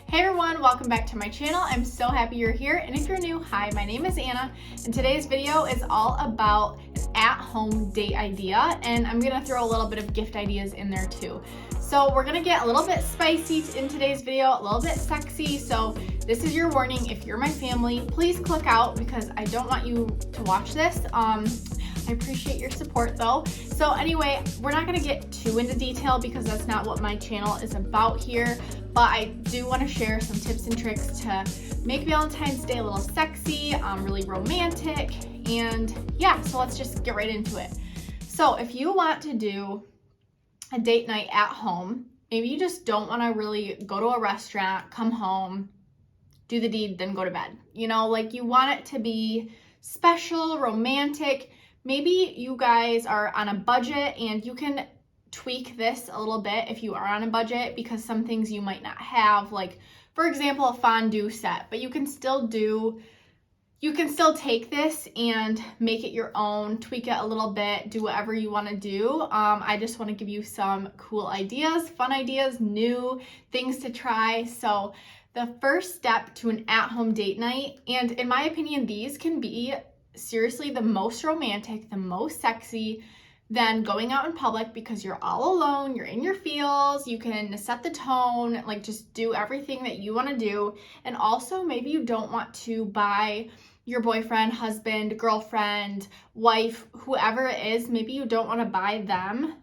Hey everyone, welcome back to my channel. I'm so happy you're here, and if you're new, hi, my name is Anna, and today's video is all about an at-home date idea, and I'm gonna throw a little bit of gift ideas in there too. So we're gonna get a little bit spicy in today's video, a little bit sexy, so this is your warning. If you're my family, please click out because I don't want you to watch this. I appreciate your support though. So anyway, we're not gonna get too into detail because that's not what my channel is about here, but I do wanna share some tips and tricks to make Valentine's Day a little sexy, really romantic, and yeah, so let's just get right into it. So if you want to do a date night at home, maybe you just don't wanna really go to a restaurant, come home, do the deed, then go to bed. You know, like you want it to be special, romantic. Maybe you guys are on a budget and you can tweak this a little bit if you are on a budget because some things you might not have, like for example, a fondue set, but you can still take this and make it your own, tweak it a little bit, do whatever you want to do. I just want to give you some cool ideas, fun ideas, new things to try. So the first step to an at-home date night, and in my opinion, these can be seriously the most romantic, the most sexy, than going out in public because you're all alone, you're in your feels, you can set the tone, like just do everything that you want to do. And also maybe you don't want to buy your boyfriend, husband, girlfriend, wife, whoever it is, maybe you don't want to buy them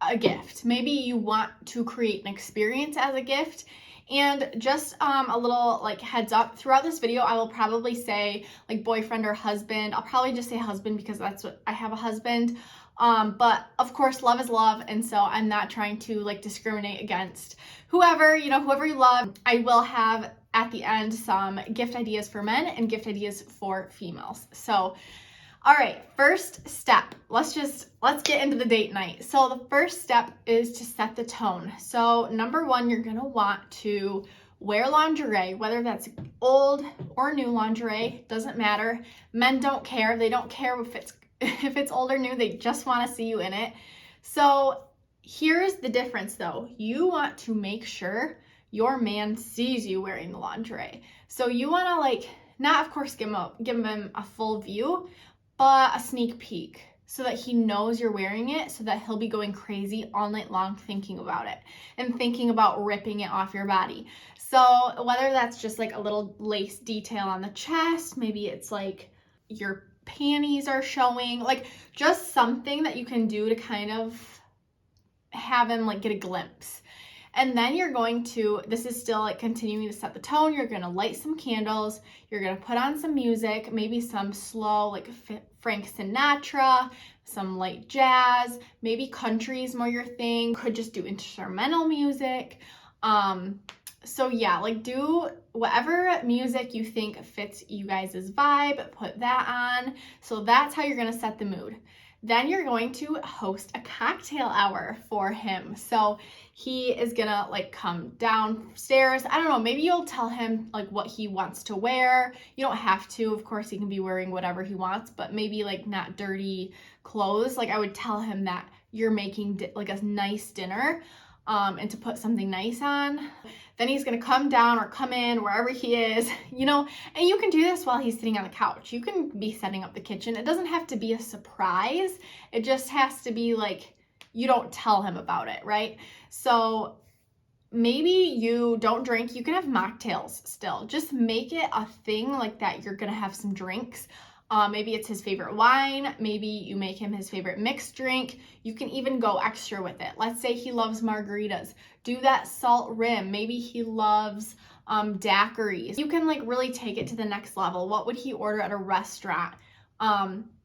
a gift. Maybe you want to create an experience as a gift. And just a little like heads up, throughout this video I will probably say like boyfriend or husband. I'll probably just say husband because that's what I have, a husband. But of course love is love, and so I'm not trying to like discriminate against whoever you love. I will have at the end some gift ideas for men and gift ideas for females. So all right, first step, let's get into the date night. So the first step is to set the tone. So number one, you're gonna want to wear lingerie, whether that's old or new lingerie, doesn't matter. Men don't care. They don't care if it's old or new, they just wanna see you in it. So here's the difference though. You want to make sure your man sees you wearing the lingerie. So you wanna like, not of course give him a full view, but a sneak peek so that he knows you're wearing it, so that he'll be going crazy all night long thinking about it and thinking about ripping it off your body. So whether that's just like a little lace detail on the chest, maybe it's like your panties are showing, like just something that you can do to kind of have him like get a glimpse. And then you're going to, this is still like continuing to set the tone, you're gonna light some candles, you're gonna put on some music, maybe some slow like Frank Sinatra, some light jazz, maybe country is more your thing, could just do instrumental music. So yeah, like do whatever music you think fits you guys' vibe, put that on. So that's how you're gonna set the mood. Then you're going to host a cocktail hour for him. So he is gonna like come downstairs. I don't know, maybe you'll tell him like what he wants to wear. You don't have to, of course he can be wearing whatever he wants, but maybe like not dirty clothes. Like I would tell him that you're making like a nice dinner and to put something nice on. Then he's gonna come down or come in wherever he is, and you can do this while he's sitting on the couch. You can be setting up the kitchen. It doesn't have to be a surprise. It just has to be like, you don't tell him about it, right? So maybe you don't drink, you can have mocktails still. Just make it a thing like that you're gonna have some drinks. Maybe it's his favorite wine. Maybe you make him his favorite mixed drink. You can even go extra with it. Let's say he loves margaritas. Do that salt rim. Maybe he loves daiquiris. You can like really take it to the next level. What would he order at a restaurant?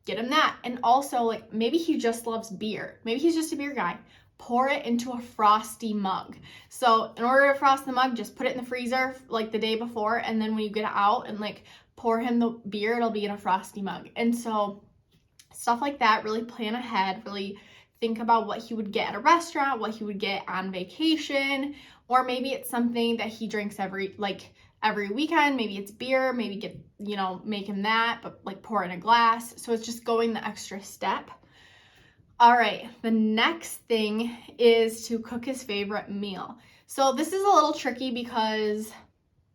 Get him that. And also like maybe he just loves beer. Maybe he's just a beer guy. Pour it into a frosty mug. So in order to frost the mug, just put it in the freezer like the day before, and then when you get it out and like pour him the beer, it'll be in a frosty mug. And so stuff like that, really plan ahead, really think about what he would get at a restaurant, what he would get on vacation, or maybe it's something that he drinks every weekend. Maybe it's beer, maybe make him that, but like pour in a glass. So it's just going the extra step. All right, the next thing is to cook his favorite meal. So this is a little tricky because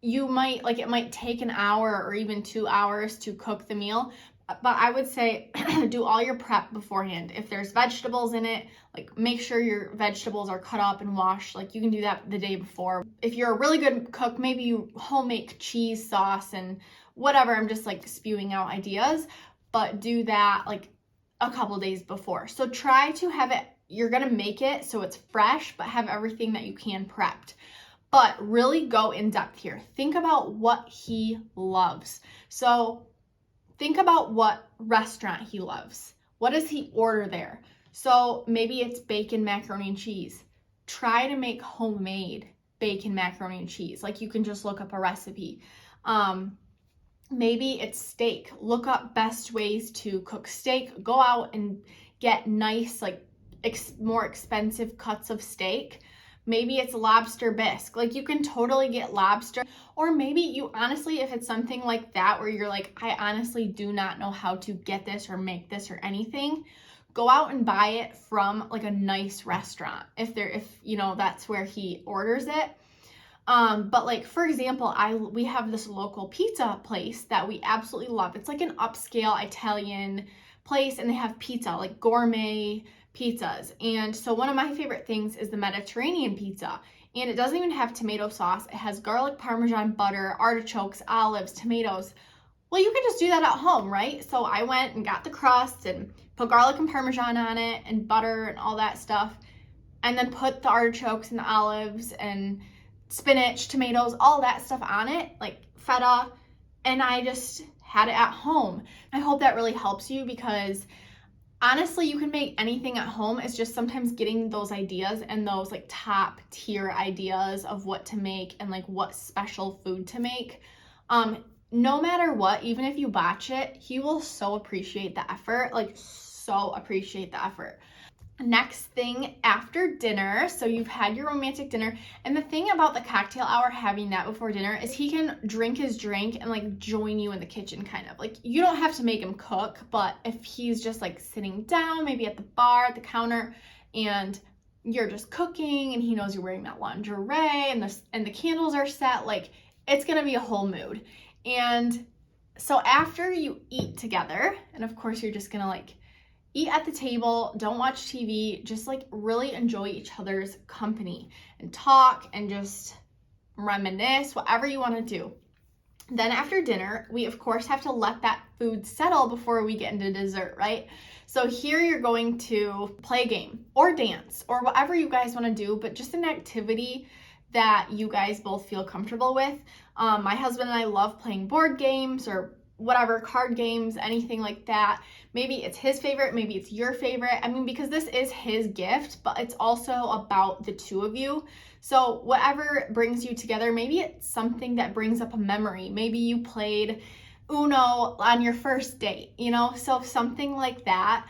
you might, like, it might take an hour or even 2 hours to cook the meal, but I would say do all your prep beforehand. If there's vegetables in it, like, make sure your vegetables are cut up and washed. Like, you can do that the day before. If you're a really good cook, maybe you homemade cheese sauce and whatever. I'm just like spewing out ideas, but do that like a couple days before. So try to have it, you're gonna make it so it's fresh, but have everything that you can prepped. But really go in depth here. Think about what he loves. So think about what restaurant he loves. What does he order there? So maybe it's bacon, macaroni, and cheese. Try to make homemade bacon, macaroni, and cheese. Like, you can just look up a recipe. Maybe it's steak. Look up best ways to cook steak. Go out and get nice, like, more expensive cuts of steak. Maybe it's lobster bisque. Like, you can totally get lobster. Or maybe you honestly, if it's something like that where you're like, I honestly do not know how to get this or make this or anything, go out and buy it from like a nice restaurant if you know that's where he orders it. But like, for example, we have this local pizza place that we absolutely love. It's like an upscale Italian place, and they have pizza, like gourmet pizzas. And so one of my favorite things is the Mediterranean pizza. And it doesn't even have tomato sauce. It has garlic, Parmesan, butter, artichokes, olives, tomatoes. Well, you can just do that at home, right? So I went and got the crust and put garlic and Parmesan on it and butter and all that stuff. And then put the artichokes and the olives and spinach, tomatoes, all that stuff on it, like feta. And I just had it at home. I hope that really helps you, because honestly, you can make anything at home. It's just sometimes getting those ideas and those like top tier ideas of what to make and like what special food to make. No matter what, even if you botch it, he will so appreciate the effort, like so appreciate the effort. Next thing, after dinner, so you've had your romantic dinner, and the thing about the cocktail hour, having that before dinner, is he can drink his drink and like join you in the kitchen, kind of. Like, you don't have to make him cook, but if he's just like sitting down, maybe at the bar, at the counter, and you're just cooking and he knows you're wearing that lingerie and the candles are set, like, it's gonna be a whole mood. And so after you eat together, and of course you're just gonna like eat at the table, don't watch TV, just like really enjoy each other's company and talk and just reminisce, whatever you want to do. Then after dinner, we of course have to let that food settle before we get into dessert, right? So here you're going to play a game or dance or whatever you guys want to do, but just an activity that you guys both feel comfortable with. My husband and I love playing board games or whatever, card games, anything like that. Maybe it's his favorite, maybe it's your favorite. I mean, because this is his gift, but it's also about the two of you. So whatever brings you together, maybe it's something that brings up a memory. Maybe you played Uno on your first date, you know? So something like that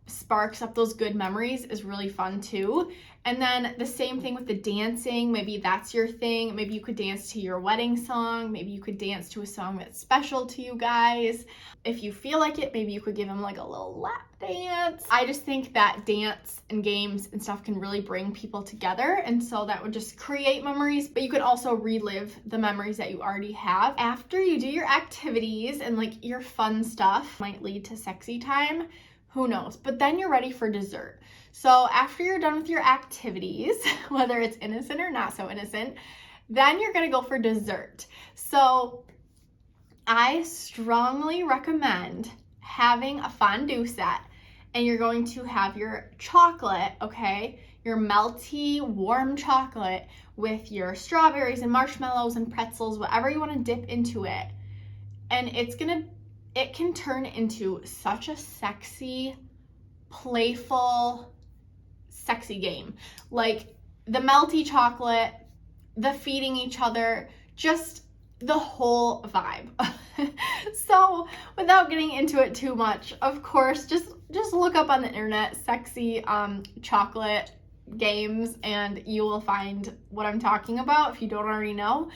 sparks up those good memories is really fun too. And then the same thing with the dancing. Maybe that's your thing. Maybe you could dance to your wedding song. Maybe you could dance to a song that's special to you guys. If you feel like it, maybe you could give him like a little lap dance. I just think that dance and games and stuff can really bring people together. And so that would just create memories, but you could also relive the memories that you already have. After you do your activities and like your fun stuff, might lead to sexy time. Who knows? But then you're ready for dessert. So after you're done with your activities, whether it's innocent or not so innocent, then you're gonna go for dessert. So I strongly recommend having a fondue set, and you're going to have your chocolate, okay? Your melty, warm chocolate with your strawberries and marshmallows and pretzels, whatever you wanna dip into it. And it can turn into such a sexy, playful, sexy game. Like the melty chocolate, the feeding each other, just the whole vibe. So without getting into it too much, of course, just look up on the internet sexy chocolate games and you will find what I'm talking about if you don't already know.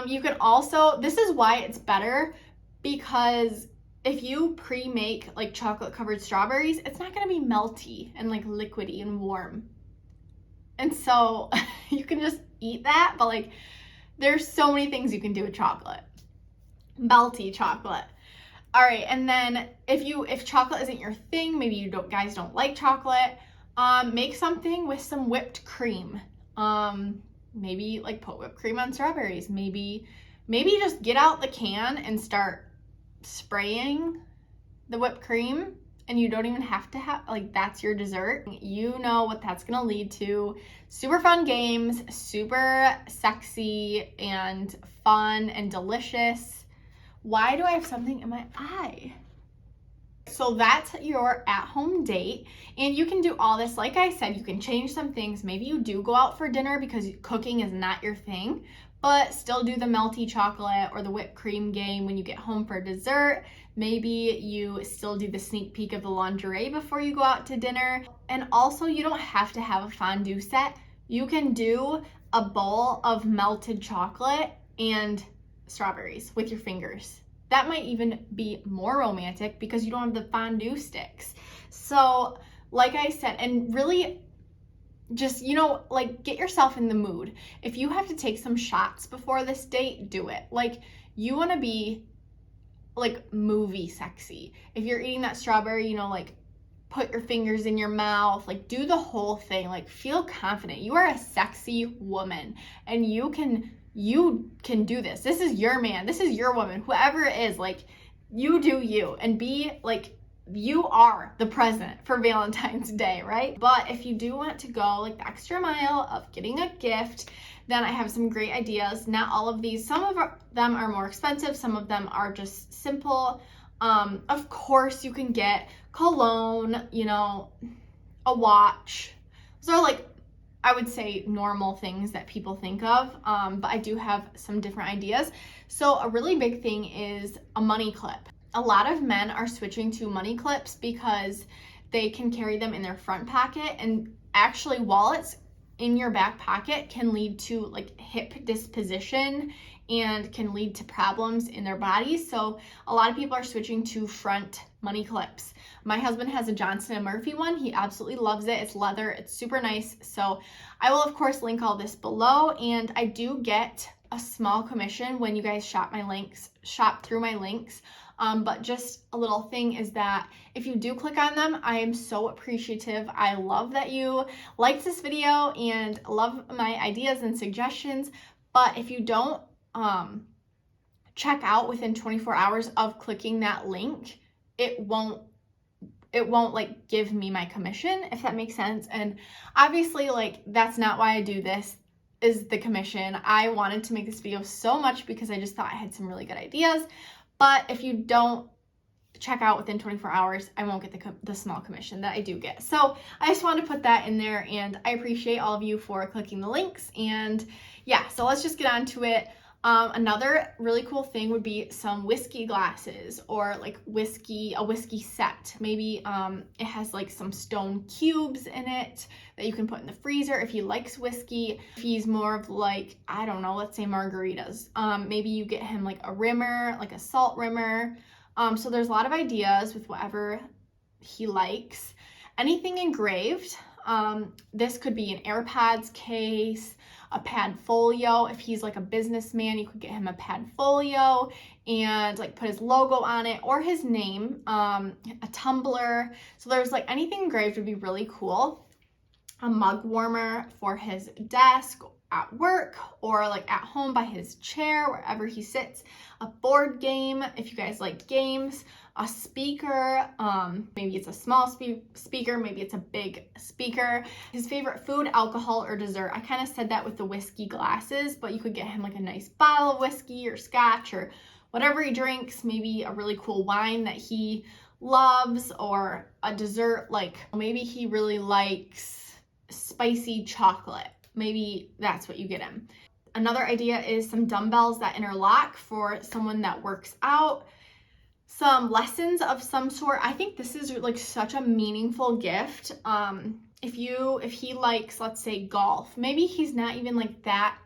You can also, this is why it's better, because if you pre-make like chocolate covered strawberries, it's not gonna be melty and like liquidy and warm. And so you can just eat that, but like there's so many things you can do with chocolate. Melty chocolate. All right, and then if chocolate isn't your thing, maybe you guys don't like chocolate, make something with some whipped cream. Maybe like put whipped cream on strawberries. Maybe just get out the can and start spraying the whipped cream, and you don't even have to have, like, that's your dessert. You know what that's gonna lead to. Super fun games, super sexy and fun and delicious. Why do I have something in my eye? So that's your at-home date, and you can do all this. Like I said, you can change some things. Maybe you do go out for dinner because cooking is not your thing, but still do the melty chocolate or the whipped cream game when you get home for dessert. Maybe you still do the sneak peek of the lingerie before you go out to dinner. And also, you don't have to have a fondue set. You can do a bowl of melted chocolate and strawberries with your fingers. That might even be more romantic because you don't have the fondue sticks. So, like I said, and really just, like, get yourself in the mood. If you have to take some shots before this date, do it. Like, you want to be like movie sexy. If you're eating that strawberry, like put your fingers in your mouth, like do the whole thing, like feel confident. You are a sexy woman, and you can do this. This is your man, this is your woman, whoever it is. Like, you do you, and be like, you are the present for Valentine's Day, right? But if you do want to go like the extra mile of getting a gift, then I have some great ideas. Not all of these, some of them are more expensive, some of them are just simple. Of course, you can get cologne, a watch. Those are like, I would say, normal things that people think of, but I do have some different ideas. So a really big thing is a money clip. A lot of men are switching to money clips because they can carry them in their front pocket, and actually wallets in your back pocket can lead to like hip disposition and can lead to problems in their bodies. So a lot of people are switching to front money clips. My husband has a Johnston & Murphy one. He absolutely loves it. It's leather. It's super nice. So I will, of course, link all this below, and I do get a small commission when you guys shop through my links. But just a little thing is that if you do click on them, I am so appreciative. I love that you liked this video and love my ideas and suggestions. But if you don't check out within 24 hours of clicking that link, it won't like give me my commission, if that makes sense. And obviously, like, that's not why I do this, is the commission. I wanted to make this video so much because I just thought I had some really good ideas. But if you don't check out within 24 hours, I won't get the small commission that I do get. So I just wanted to put that in there, and I appreciate all of you for clicking the links. And yeah, so let's just get on to it. Another really cool thing would be some whiskey glasses, or like a whiskey set. Maybe it has like some stone cubes in it that you can put in the freezer if he likes whiskey. If he's more of like, I don't know, let's say margaritas, maybe you get him like a rimmer, like a salt rimmer. So there's a lot of ideas with whatever he likes. Anything engraved. This could be an AirPods case, a pad folio. If he's like a businessman, you could get him a pad folio and like put his logo on it or his name, a tumbler. So there's like anything engraved would be really cool. A mug warmer for his desk at work, or like at home by his chair, wherever he sits. A board game, if you guys like games. A speaker, maybe it's a small speaker, maybe it's a big speaker. His favorite food, alcohol, or dessert. I kind of said that with the whiskey glasses, but you could get him like a nice bottle of whiskey or scotch or whatever he drinks. Maybe a really cool wine that he loves, or a dessert, like maybe he really likes spicy chocolate. Maybe that's what you get him. Another idea is some dumbbells that interlock for someone that works out. Some lessons of some sort. I think this is like such a meaningful gift. If he likes, let's say, golf, maybe he's not even like that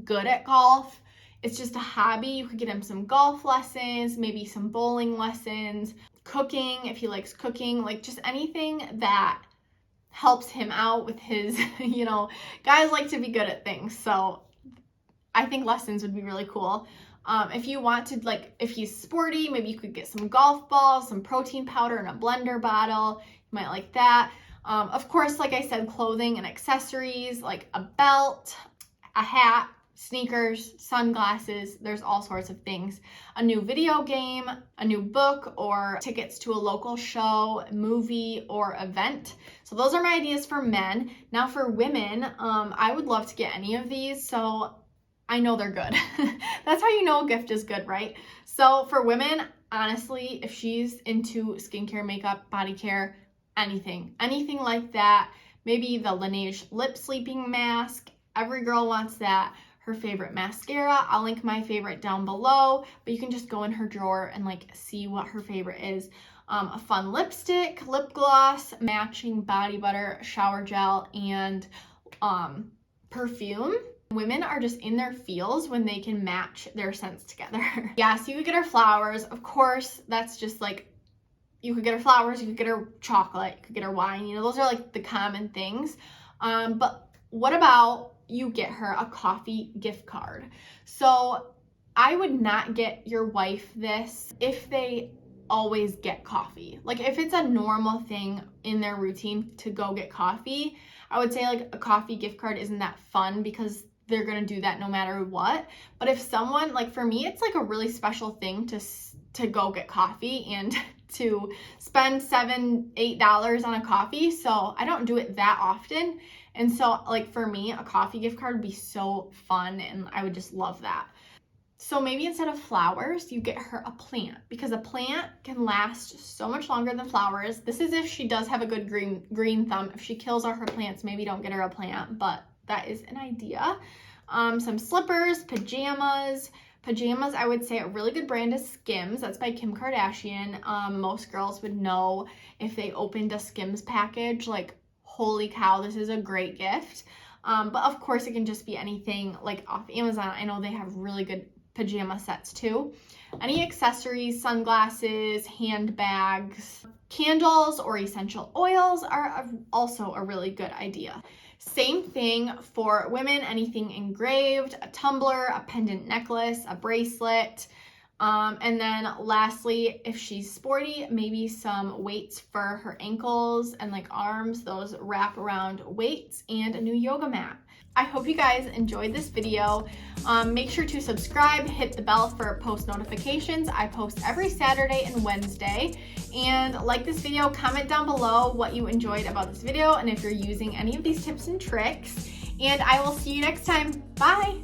good at golf, it's just a hobby. You could get him some golf lessons, maybe some bowling lessons, cooking if he likes cooking, like just anything that helps him out with his, you know, guys like to be good at things. So I think lessons would be really cool. If you want to, like, if he's sporty, maybe you could get some golf balls, some protein powder, and a blender bottle. You might like that. Of course, like I said, clothing and accessories like a belt, a hat, sneakers, sunglasses, there's all sorts of things. A new video game, a new book, or tickets to a local show, movie, or event. So those are my ideas for men. Now for women, I would love to get any of these, so I know they're good. That's how you know a gift is good, right? So for women, honestly, if she's into skincare, makeup, body care, anything like that, maybe the Laneige lip sleeping mask, every girl wants that. Her favorite mascara, I'll link my favorite down below, but you can just go in her drawer and like see what her favorite is. A fun lipstick, lip gloss, matching body butter, shower gel, and perfume. Women are just in their feels when they can match their scents together. Yeah, so you could get her flowers. Of course, that's just like, you could get her flowers, you could get her chocolate, you could get her wine, you know, those are like the common things. But what about you get her a coffee gift card? So I would not get your wife this if they always get coffee. Like if it's a normal thing in their routine to go get coffee, I would say like a coffee gift card isn't that fun because they're gonna do that no matter what. But if someone, like for me, it's like a really special thing to go get coffee and to spend $7-8 on a coffee. So I don't do it that often. And so like for me, a coffee gift card would be so fun and I would just love that. So maybe instead of flowers, you get her a plant because a plant can last so much longer than flowers. This is if she does have a good green thumb. If she kills all her plants, maybe don't get her a plant, but that is an idea. Some slippers, pajamas. Pajamas, I would say a really good brand is Skims. That's by Kim Kardashian. Most girls would know if they opened a Skims package, like, holy cow, this is a great gift. But of course, it can just be anything like off Amazon. I know they have really good pajama sets too. Any accessories, sunglasses, handbags, candles, or essential oils are also a really good idea. Same thing for women, anything engraved, a tumbler, a pendant necklace, a bracelet. And then lastly, if she's sporty, maybe some weights for her ankles and like arms, those wrap around weights, and a new yoga mat. I hope you guys enjoyed this video. Make sure to subscribe, hit the bell for post notifications. I post every Saturday and Wednesday. And like this video, comment down below what you enjoyed about this video and if you're using any of these tips and tricks. And I will see you next time. Bye!